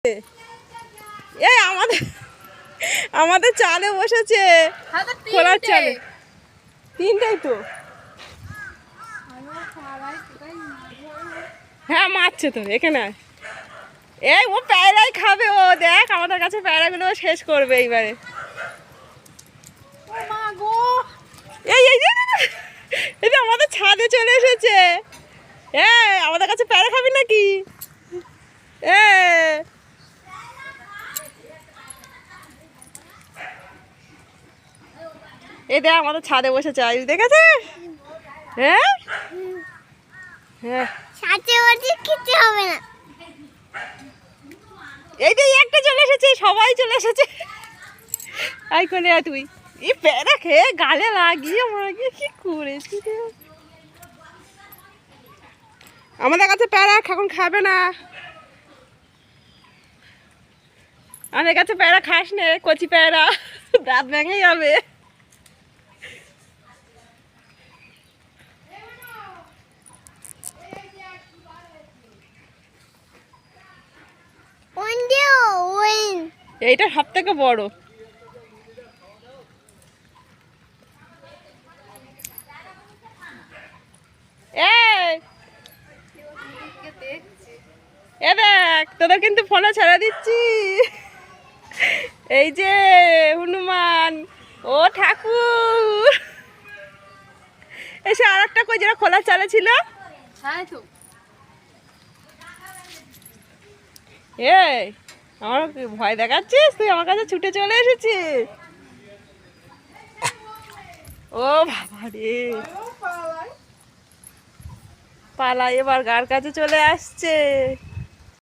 এই আমাদের চালে বসেছে, খোলার চালে। তিনটাই তো। হ্যাঁ মারছে তো, এখানে এই ও প্যায়রাই খাবে। ও দেখ আমাদের কাছে প্যায়রাগুলো শেষ করবে এইবারে। এই এই এই যে আমাদের ছাদে চলে এসেছে। আমাদের কাছে প্যায়রা খাবি নাকি? এই দেখ আমাদের ছাদে বসেছে, আয়ুষ দেখেছে? হ্যাঁ হ্যাঁ খেতে হবে না। এই যে একটা চলে এসেছে, সবাই চলে এসেছে। আই কোলে তুই এই প্যারা খেয়ে গালে লাগিয়ে মাগিয়ে কি করেছি রে। আমাদের কাছে প্যারা এখন খাবে না। আমাদের কাছে প্যারা খাস নে, কচি প্যারা দাঁত ভেঙে যাবে। এইটা সব থেকে বড়। দেখ তোদের কিন্তু ফোনে ছেড়ে দিচ্ছি। এই যে হনুমান, ও ঠাকুর এসে আর একটা কই যেটা খোলা চালে ছিল। এই আমার ভয় দেখাচ্ছিস তুই? আমার কাছে ছুটে চলে এসেছিস। ও বাবা রে, পালা এবার গার কাছে চলে আসছে।